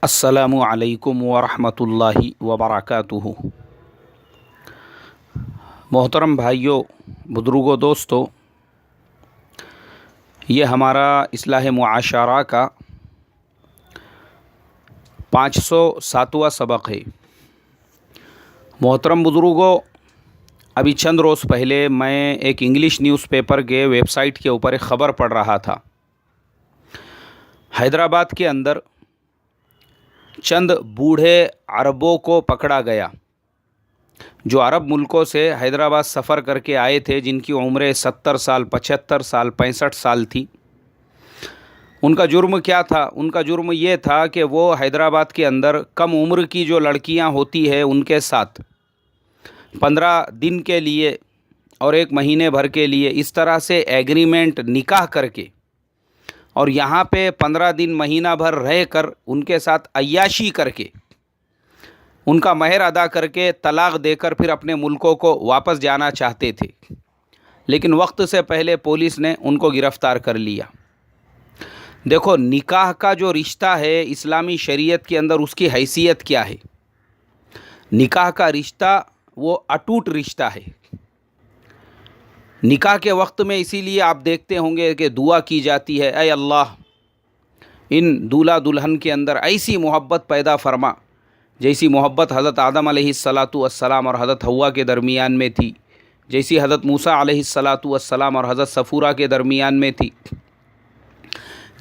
अस्सलामु अलैकुम वरहमतुल्लाहि वबरकातुहु। मोहतरम भाइयों, बुज़ुर्गों, दोस्तों, ये हमारा इस्लाह मुआशरा का 507वां सबक है। मोहतरम बुज़ुर्गों, अभी चंद रोज़ पहले मैं एक इंग्लिश न्यूज़पेपर के वेबसाइट के ऊपर एक ख़बर पढ़ रहा था। हैदराबाद के अंदर चंद बूढ़े अरबों को पकड़ा गया, जो अरब मुल्कों से हैदराबाद सफ़र करके आए थे, जिनकी उम्रें 70 साल, 75 साल, 65 साल थी। उनका जुर्म क्या था? उनका जुर्म ये था कि वो हैदराबाद के अंदर कम उम्र की जो लड़कियां होती है उनके साथ 15 दिन के लिए और 1 महीने भर के लिए इस तरह से एग्रीमेंट निकाह करके और यहाँ पे 15 दिन महीना भर रह कर उनके साथ अय्याशी करके उनका महर अदा करके तलाक देकर फिर अपने मुल्कों को वापस जाना चाहते थे। लेकिन वक्त से पहले पुलिस ने उनको गिरफ़्तार कर लिया। देखो, निकाह का जो रिश्ता है इस्लामी शरीयत के अंदर उसकी हैसियत क्या है? निकाह का रिश्ता वो अटूट रिश्ता है। निकाह के वक्त में इसीलिए आप देखते होंगे कि दुआ की जाती है, ऐ अल्लाह, इन दूल्हा दुल्हन के अंदर ऐसी मोहब्बत पैदा फरमा जैसी मोहब्बत हज़रत आदम अलैहिस्सलातु वस्सलाम और हज़रत हव्वा के दरमियान में थी, जैसी हज़रत मूसा अलैहिस्सलातु वस्सलाम और हज़रत सफ़ूरा के दरमियान में थी,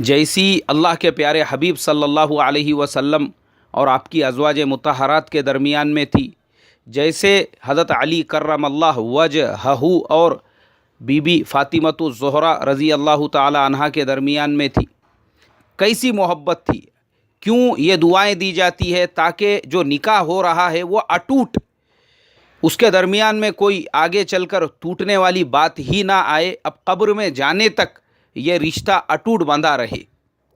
जैसी अल्लाह के प्यारे हबीब सल्लल्लाहु अलैहि वसल्लम और आपकी अज़वाज मुतहरात के दरमियान में थी, जैसे हज़रत अली कर्रमल्लाहु वजहहू और बीबी फ़ातिमतु ज़ोहरा रज़ी अल्लाह ताला अन्हा के दरमियान में थी। कैसी मोहब्बत थी! क्यों ये दुआएं दी जाती है? ताकि जो निकाह हो रहा है वो अटूट, उसके दरमियान में कोई आगे चलकर टूटने वाली बात ही ना आए। अब कब्र में जाने तक ये रिश्ता अटूट बंधा रहे,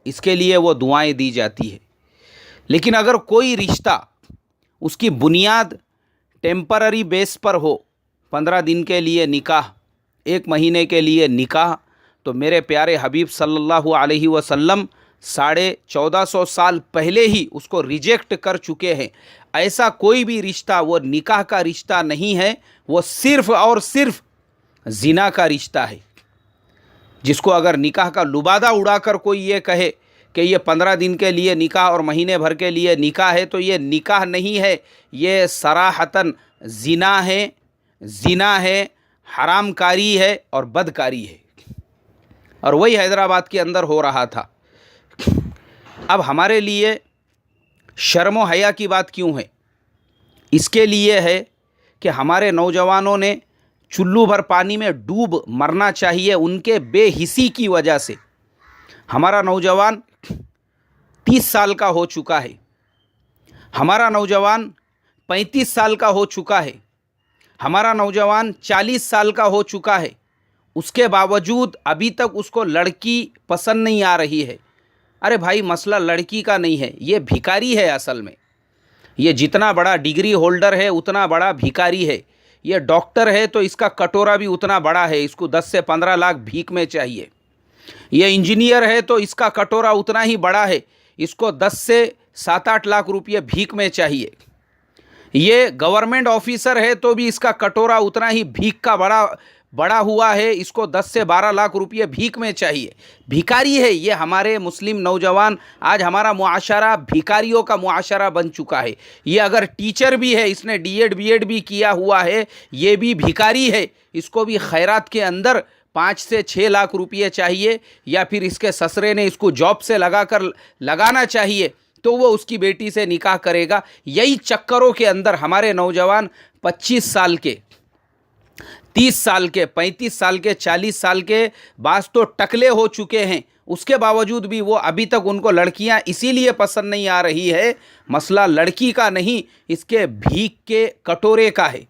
इसके लिए वो दुआएं दी जाती है। लेकिन अगर कोई रिश्ता उसकी बुनियाद टेम्पररी बेस पर हो, 15 दिन के लिए निकाह, 1 महीने के लिए निकाह, तो मेरे प्यारे हबीब सल्लल्लाहु अलैहि वसल्लम 1450 साल पहले ही उसको रिजेक्ट कर चुके हैं। ऐसा कोई भी रिश्ता वो निकाह का रिश्ता नहीं है, वो सिर्फ़ और सिर्फ जिना का रिश्ता है। जिसको अगर निकाह का लुबादा उड़ाकर कोई ये कहे कि ये 15 दिन के लिए निकाह और महीने भर के लिए निकाह है, तो ये निकाह नहीं है, ये सराहतन जिना है, जिना है, हरामकारी है और बदकारी है। और वही हैदराबाद के अंदर हो रहा था। अब हमारे लिए शर्म व हया की बात क्यों है? इसके लिए है कि हमारे नौजवानों ने चुल्लू भर पानी में डूब मरना चाहिए उनके बेहिसी की वजह से। हमारा नौजवान 30 साल का हो चुका है, हमारा नौजवान 35 साल का हो चुका है, हमारा नौजवान 40 साल का हो चुका है। उसके बावजूद अभी तक उसको लड़की पसंद नहीं आ रही है। अरे भाई, मसला लड़की का नहीं है, ये भिखारी है असल में। ये जितना बड़ा डिग्री होल्डर है उतना बड़ा भिखारी है। ये डॉक्टर है तो इसका कटोरा भी उतना बड़ा है, इसको 10 से 15 लाख भीख में चाहिए। ये इंजीनियर है तो इसका कटोरा उतना ही बड़ा है, इसको 10 से 7-8 लाख रुपये भीख में चाहिए। ये गवर्नमेंट ऑफिसर है तो भी इसका कटोरा उतना ही भीख का बड़ा हुआ है, इसको 10 से 12 लाख रुपये भीख में चाहिए। भिखारी है ये हमारे मुस्लिम नौजवान। आज हमारा मुआशरा भिखारियों का मुआशरा बन चुका है। ये अगर टीचर भी है, इसने डीएड बीएड भी किया हुआ है, ये भी भिखारी है। इसको भी खैरात के अंदर 5 से 6 लाख रुपये चाहिए, या फिर इसके ससरे ने इसको जॉब से लगाना चाहिए तो वो उसकी बेटी से निकाह करेगा। यही चक्करों के अंदर हमारे नौजवान 25 साल के, 30 साल के, 35 साल के, 40 साल के, बास तो टकले हो चुके हैं। उसके बावजूद भी वो अभी तक उनको लड़कियां इसीलिए पसंद नहीं आ रही है। मसला लड़की का नहीं, इसके भीख के कटोरे का है।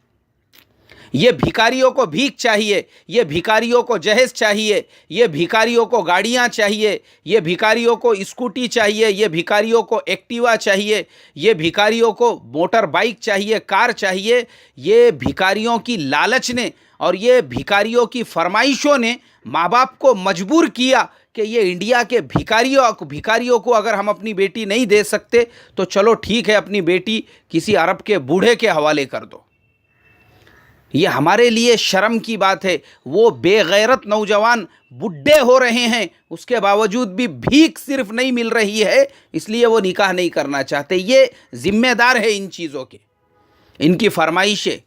ये भिखारियों को भीख चाहिए, ये भिखारियों को जहेज चाहिए, ये भिखारियों को गाड़ियां चाहिए, ये भिखारियों को स्कूटी चाहिए, ये भिखारियों को एक्टिवा चाहिए, ये भिखारियों को मोटर बाइक चाहिए, कार चाहिए। ये भिखारियों की लालच ने और ये भिखारियों की फरमाइशों ने माँ बाप को मजबूर किया कि ये इंडिया के भिखारियों को अगर हम अपनी बेटी नहीं दे सकते तो चलो ठीक है, अपनी बेटी किसी अरब के बूढ़े के हवाले कर दो। ये हमारे लिए शर्म की बात है। वो बेगैरत नौजवान बुढ़े हो रहे हैं, उसके बावजूद भी भीख सिर्फ नहीं मिल रही है, इसलिए वो निकाह नहीं करना चाहते। ये जिम्मेदार है इन चीज़ों के, इनकी फरमाइशें।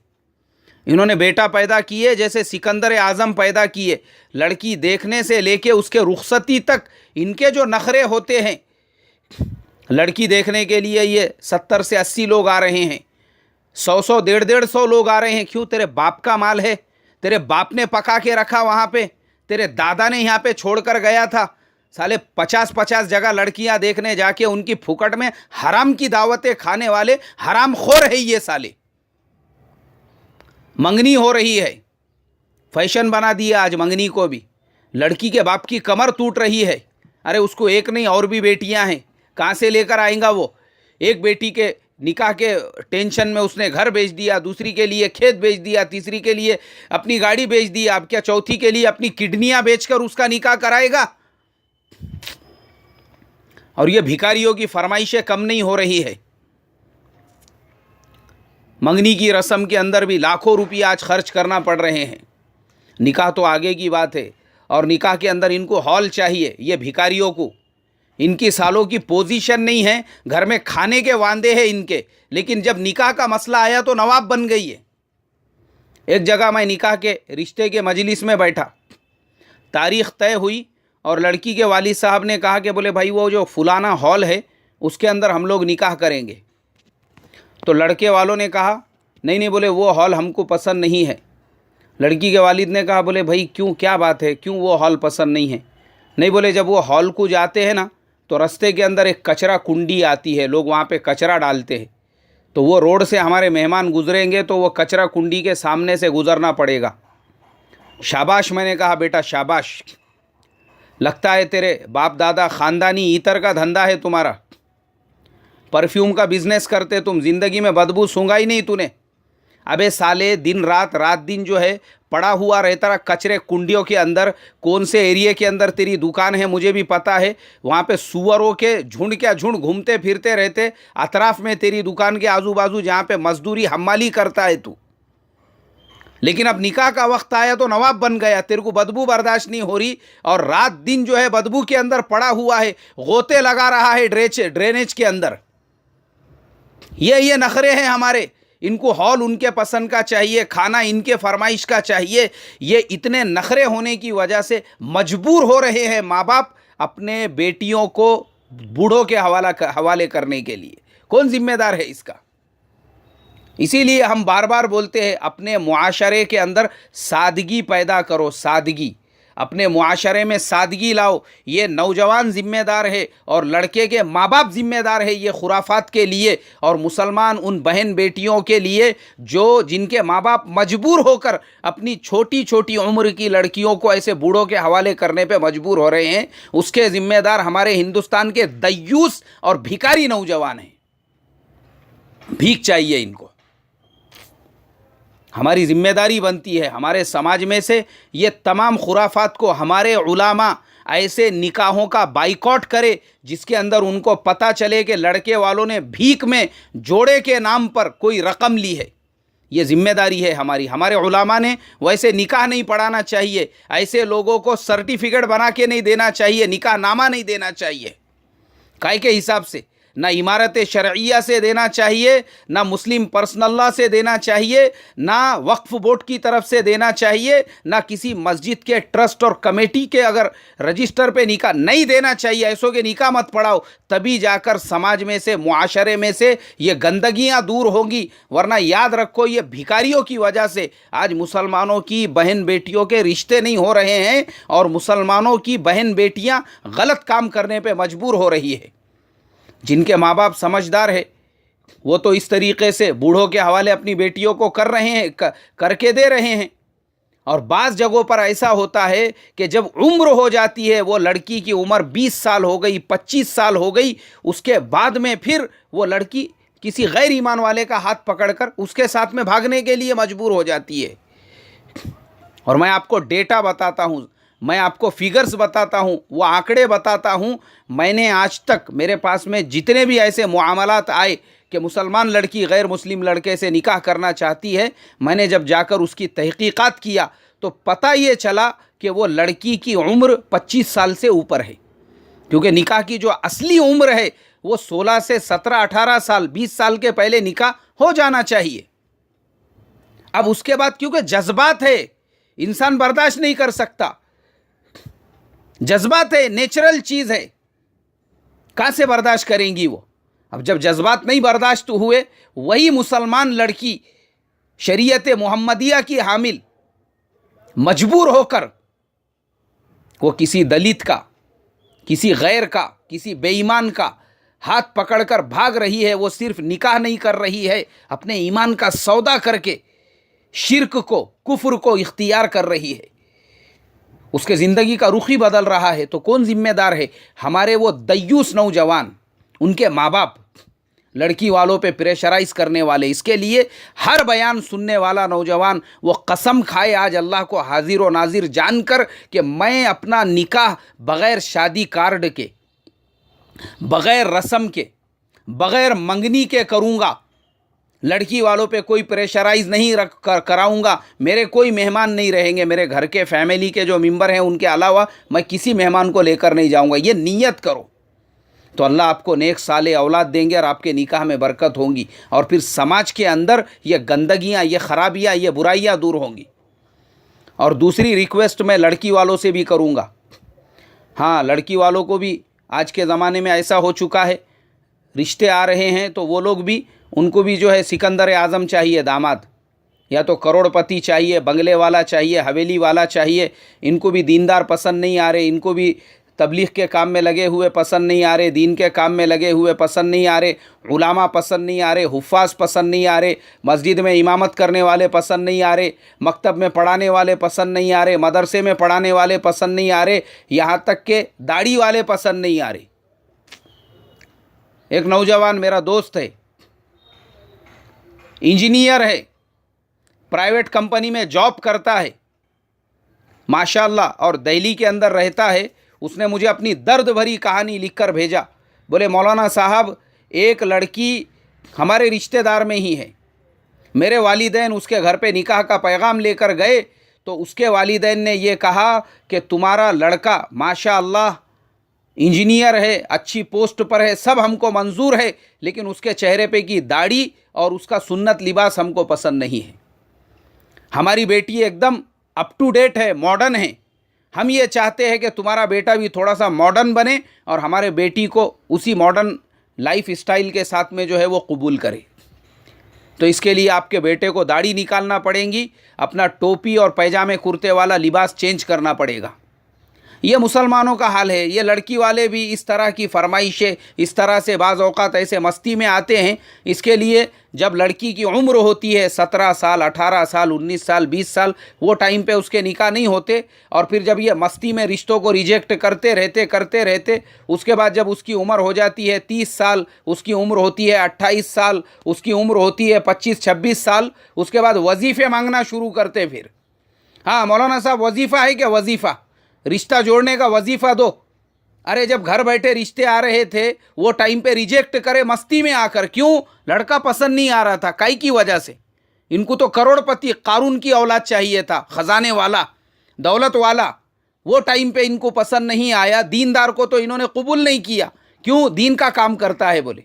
इन्होंने बेटा पैदा किए जैसे सिकंदर आज़म पैदा किए, लड़की देखने से लेके उसके रुखसती तक इनके जो नखरे होते हैं। लड़की देखने के लिए ये 70 से 80 लोग आ रहे हैं, 100 150 लोग आ रहे हैं। क्यों? तेरे बाप का माल है, तेरे बाप ने पका के रखा वहाँ पे, तेरे दादा ने यहाँ पे छोड़कर गया था। साले 50 जगह लड़कियाँ देखने जाके उनकी फुकट में हराम की दावतें खाने वाले हराम खोर है ये साले। मंगनी हो रही है, फैशन बना दिया आज मंगनी को भी। लड़की के बाप की कमर टूट रही है। अरे उसको एक नहीं और भी बेटियां हैं, कहाँ से लेकर आएगा वो? एक बेटी के निकाह के टेंशन में उसने घर बेच दिया, दूसरी के लिए खेत बेच दिया, तीसरी के लिए अपनी गाड़ी बेच दी, अब क्या चौथी के लिए अपनी किडनियां बेचकर उसका निकाह कराएगा? और ये भिखारियों की फरमाइशें कम नहीं हो रही है। मंगनी की रस्म के अंदर भी लाखों रुपया आज खर्च करना पड़ रहे हैं। निकाह तो आगे की बात है, और निकाह के अंदर इनको हॉल चाहिए। ये भिखारियों को, इनकी सालों की पोजीशन नहीं है, घर में खाने के वांदे हैं इनके, लेकिन जब निकाह का मसला आया तो नवाब बन गई है। एक जगह मैं निकाह के रिश्ते के मजलिस में बैठा, तारीख़ तय हुई और लड़की के वालिद साहब ने कहा कि बोले भाई वो जो फुलाना हॉल है उसके अंदर हम लोग निकाह करेंगे। तो लड़के वालों ने कहा नहीं नहीं, बोले वो हॉल हमको पसंद नहीं है। लड़की के वालिद ने कहा बोले भाई क्यों, क्या बात है, क्यों वो हॉल पसंद नहीं है? नहीं, बोले जब वो हॉल को जाते हैं ना तो रास्ते के अंदर एक कचरा कुंडी आती है, लोग वहाँ पे कचरा डालते हैं, तो वो रोड से हमारे मेहमान गुजरेंगे तो वो कचरा कुंडी के सामने से गुजरना पड़ेगा। शाबाश, मैंने कहा बेटा शाबाश, लगता है तेरे बाप दादा ख़ानदानी ईतर का धंधा है तुम्हारा, परफ्यूम का बिजनेस करते तुम, ज़िंदगी में बदबू सूंघा ही नहीं तूने। अबे साले दिन रात दिन जो है पड़ा हुआ रहता रहा कचरे कुंडियों के अंदर। कौन से एरिया के अंदर तेरी दुकान है मुझे भी पता है, वहाँ पे सुअरों के झुंड क्या झुंड घूमते फिरते रहते अतराफ में, तेरी दुकान के आजू बाजू जहाँ पे मजदूरी हम्माली करता है तू। लेकिन अब निकाह का वक्त आया तो नवाब बन गया, तेरे को बदबू बर्दाश्त नहीं हो रही, और रात दिन जो है बदबू के अंदर पड़ा हुआ है, गोते लगा रहा है ड्रेनेज के अंदर। ये नखरे हैं हमारे। इनको हॉल उनके पसंद का चाहिए, खाना इनके फरमाइश का चाहिए। ये इतने नखरे होने की वजह से मजबूर हो रहे हैं माँ बाप अपने बेटियों को बूढ़ों के हवाले करने के लिए। कौन जिम्मेदार है इसका? इसीलिए हम बार बार बोलते हैं अपने मुआशरे के अंदर सादगी पैदा करो, सादगी, अपने मुआशरे में सादगी लाओ। ये नौजवान जिम्मेदार है और लड़के के माँ बाप जिम्मेदार है ये खुराफात के लिए, और मुसलमान उन बहन बेटियों के लिए जो जिनके माँ बाप मजबूर होकर अपनी छोटी छोटी उम्र की लड़कियों को ऐसे बूढ़ों के हवाले करने पे मजबूर हो रहे हैं, उसके जिम्मेदार हमारे हिंदुस्तान के दयूस और भिखारी नौजवान हैं। भीख चाहिए इनको। हमारी जिम्मेदारी बनती है हमारे समाज में से ये तमाम खुराफात को हमारे उलामा ऐसे निकाहों का बाइकॉट करे जिसके अंदर उनको पता चले कि लड़के वालों ने भीख में जोड़े के नाम पर कोई रकम ली है। ये जिम्मेदारी है हमारी। हमारे उलामा ने वैसे निकाह नहीं पढ़ाना चाहिए, ऐसे लोगों को सर्टिफिकेट बना के नहीं देना चाहिए, निकाह नामा नहीं देना चाहिए। काय के हिसाब से? ना इमारत शरइया से देना चाहिए, ना मुस्लिम पर्सनल लॉ से देना चाहिए, ना वक्फ बोर्ड की तरफ से देना चाहिए, ना किसी मस्जिद के ट्रस्ट और कमेटी के अगर रजिस्टर पे निकाह नहीं देना चाहिए। ऐसों के निकाह मत पढ़ाओ, तभी जाकर समाज में से, मुआशरे में से ये गंदगियां दूर होंगी। वरना याद रखो, ये भिखारियों की वजह से आज मुसलमानों की बहन बेटियों के रिश्ते नहीं हो रहे हैं और मुसलमानों की बहन बेटियां गलत काम करने पे मजबूर हो रही है। जिनके माँ बाप समझदार है वो तो इस तरीक़े से बूढ़ों के हवाले अपनी बेटियों को कर रहे हैं, करके दे रहे हैं। और बाज़ जगहों पर ऐसा होता है कि जब उम्र हो जाती है, वो लड़की की उम्र 20 साल हो गई, 25 साल हो गई, उसके बाद में फिर वो लड़की किसी गैर ईमान वाले का हाथ पकड़कर उसके साथ में भागने के लिए मजबूर हो जाती है। और मैं आपको डेटा बताता हूँ, मैं आपको फिगर्स बताता हूँ, वो आंकड़े बताता हूँ। मैंने आज तक मेरे पास में जितने भी ऐसे मुआमलात आए कि मुसलमान लड़की गैर मुस्लिम लड़के से निकाह करना चाहती है, मैंने जब जाकर उसकी तहकीकात किया तो पता ये चला कि वो लड़की की उम्र 25 साल से ऊपर है, क्योंकि निकाह की जो असली उम्र है वो 16 से 17, 18 साल, 20 साल के पहले निकाह हो जाना चाहिए। अब उसके बाद क्योंकि जज्बात है, इंसान बर्दाश्त नहीं कर सकता, जज्बात है, नेचुरल चीज है, कहां से बर्दाश्त करेंगी वो। अब जब जज्बात नहीं बर्दाश्त हुए, वही मुसलमान लड़की शरीयत मोहम्मदिया की हामिल मजबूर होकर वो किसी दलित का, किसी गैर का, किसी बेईमान का हाथ पकड़कर भाग रही है। वो सिर्फ निकाह नहीं कर रही है, अपने ईमान का सौदा करके शिर्क को, कुफ्र को इख्तियार कर रही है, उसके ज़िंदगी का रुख ही बदल रहा है। तो कौन जिम्मेदार है? हमारे वो दय्यूस नौजवान, उनके माँ बाप, लड़की वालों पे प्रेशराइज करने वाले। इसके लिए हर बयान सुनने वाला नौजवान वो कसम खाए आज अल्लाह को हाजिर व नाजिर जानकर कि मैं अपना निकाह बग़ैर शादी कार्ड के, बग़ैर रस्म के, बग़ैर मंगनी के करूँगा। लड़की वालों पे कोई प्रेशराइज नहीं कराऊंगा। मेरे कोई मेहमान नहीं रहेंगे, मेरे घर के फैमिली के जो मेंबर हैं उनके अलावा मैं किसी मेहमान को लेकर नहीं जाऊंगा। ये नियत करो तो अल्लाह आपको नेक साले औलाद देंगे और आपके निकाह में बरकत होंगी, और फिर समाज के अंदर ये गंदगियाँ, ये ख़राबियाँ, ये बुराइयाँ दूर होंगी। और दूसरी रिक्वेस्ट मैं लड़की वालों से भी करूँगा। हाँ, लड़की वालों को भी आज के ज़माने में ऐसा हो चुका है, रिश्ते आ रहे हैं तो वो लोग भी, उनको भी जो है सिकंदर आज़म चाहिए दामाद, या तो करोड़पति चाहिए, बंगले वाला चाहिए, हवेली वाला चाहिए। इनको भी दीनदार पसंद नहीं आ रहे, इनको भी तबलीग के काम में लगे हुए पसंद नहीं आ रहे, दीन के काम में लगे हुए पसंद नहीं आ रहे, उलामा पसंद नहीं आ रहे, हुफ़ाज़ पसंद नहीं आ रहे, मस्जिद में इमामत करने वाले पसंद नहीं आ रहे, मकतब में पढ़ाने वाले पसंद नहीं आ रहे, मदरसे में पढ़ाने वाले पसंद नहीं आ रहे, यहाँ तक के दाढ़ी वाले पसंद नहीं आ रहे। एक नौजवान मेरा दोस्त है, इंजीनियर है, प्राइवेट कंपनी में जॉब करता है माशाअल्लाह, और दिल्ली के अंदर रहता है। उसने मुझे अपनी दर्द भरी कहानी लिखकर भेजा। बोले मौलाना साहब, एक लड़की हमारे रिश्तेदार में ही है, मेरे वालिदैन उसके घर पे निकाह का पैगाम लेकर गए तो उसके वालिदैन ने ये कहा कि तुम्हारा लड़का माशाअल्लाह इंजीनियर है, अच्छी पोस्ट पर है, सब हमको मंजूर है, लेकिन उसके चेहरे पे की दाढ़ी और उसका सुन्नत लिबास हमको पसंद नहीं है। हमारी बेटी एकदम अप टू डेट है, मॉडर्न है, हम ये चाहते हैं कि तुम्हारा बेटा भी थोड़ा सा मॉडर्न बने और हमारे बेटी को उसी मॉडर्न लाइफ स्टाइल के साथ में जो है वो कबूल करे। तो इसके लिए आपके बेटे को दाढ़ी निकालना पड़ेगी, अपना टोपी और पैजामे कुर्ते वाला लिबास चेंज करना पड़ेगा। ये मुसलमानों का हाल है। ये लड़की वाले भी इस तरह की फरमाइशें, इस तरह से बाज़ औक़ात ऐसे मस्ती में आते हैं। इसके लिए जब लड़की की उम्र होती है 17 साल, 18 साल, 19 साल, 20 साल, वो टाइम पे उसके निकाह नहीं होते, और फिर जब ये मस्ती में रिश्तों को रिजेक्ट करते रहते उसके बाद जब उसकी उम्र हो जाती है 30 साल, उसकी उम्र होती है 28 साल, उसकी उम्र होती है 25-26 साल, उसके बाद वजीफ़े मांगना शुरू करते। फिर हाँ मौलाना साहब, वजीफ़ा है क्या? वजीफ़ा, रिश्ता जोड़ने का वजीफ़ा दो। अरे जब घर बैठे रिश्ते आ रहे थे वो टाइम पे रिजेक्ट करे मस्ती में आकर। क्यों? लड़का पसंद नहीं आ रहा था। काई की वजह से? इनको तो करोड़पति कारून की औलाद चाहिए था, खजाने वाला, दौलत वाला। वो टाइम पे इनको पसंद नहीं आया। दीनदार को तो इन्होंने कबूल नहीं किया। क्यों? दीन का काम करता है, बोले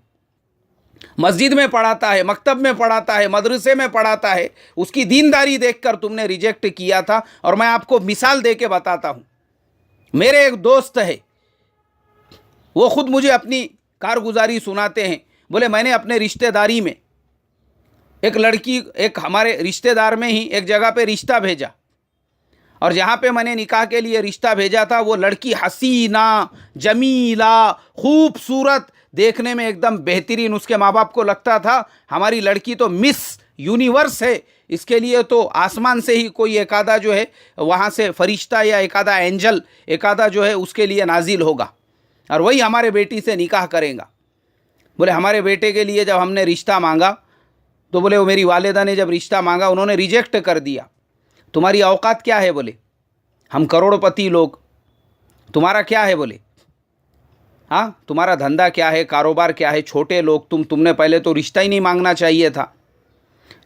मस्जिद में पढ़ाता है, मकतब में पढ़ाता है, मदरसे में पढ़ाता है। उसकी दीनदारी देखकर तुमने रिजेक्ट किया था। और मैं आपको मिसाल दे के बताता हूँ। मेरे एक दोस्त है, वो खुद मुझे अपनी कारगुजारी सुनाते हैं। बोले मैंने अपने रिश्तेदारी में एक लड़की, एक हमारे रिश्तेदार में ही एक जगह पे रिश्ता भेजा, और जहाँ पे मैंने निकाह के लिए रिश्ता भेजा था वो लड़की हसीना, जमीला, खूबसूरत, देखने में एकदम बेहतरीन। उसके माँ बाप को लगता था हमारी लड़की तो मिस यूनिवर्स है, इसके लिए तो आसमान से ही कोई एक आधा जो है वहाँ से फरिश्ता या एक आधा एंजल, एक आधा जो है उसके लिए नाजिल होगा और वही हमारे बेटी से निकाह करेगा। बोले हमारे बेटे के लिए जब हमने रिश्ता मांगा तो बोले वो मेरी वालिदा ने जब रिश्ता मांगा उन्होंने रिजेक्ट कर दिया। तुम्हारी औकात क्या है? बोले हम करोड़पति लोग, तुम्हारा क्या है बोले, हाँ तुम्हारा धंधा क्या है, कारोबार क्या है, छोटे लोग तुमने पहले तो रिश्ता ही नहीं मांगना चाहिए था।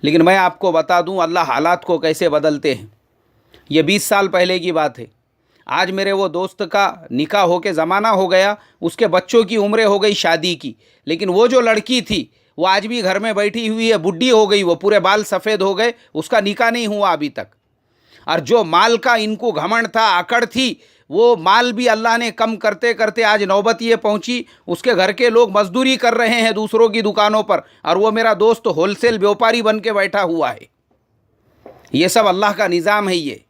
लेकिन मैं आपको बता दूं अल्लाह हालात को कैसे बदलते हैं। ये 20 साल पहले की बात है। आज मेरे वो दोस्त का निकाह होके ज़माना हो गया, उसके बच्चों की उम्रें हो गई शादी की, लेकिन वो जो लड़की थी वो आज भी घर में बैठी हुई है, बुढ़ी हो गई, वो पूरे बाल सफ़ेद हो गए, उसका निकाह नहीं हुआ अभी तक। और जो माल का इनको घमंड था, आकड़ थी, वो माल भी अल्लाह ने कम करते करते आज नौबत ये पहुंची, उसके घर के लोग मजदूरी कर रहे हैं दूसरों की दुकानों पर, और वो मेरा दोस्त होलसेल व्यापारी बन के बैठा हुआ है। ये सब अल्लाह का निज़ाम है ये।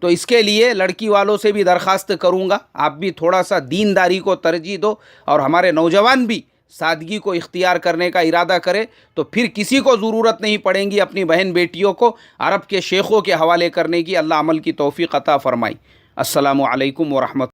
तो इसके लिए लड़की वालों से भी दरख्वास्त करूँगा, आप भी थोड़ा सा दीनदारी को तरजीह दो, और हमारे नौजवान भी सादगी को इख्तियार करने का इरादा करें, तो फिर किसी को ज़रूरत नहीं पड़ेगी अपनी बहन बेटियों को अरब के शेखों के हवाले करने की। अल्लाह अमल की तौफीक अता फ़रमाई। अस्सलामु अलैकुम व रहमत।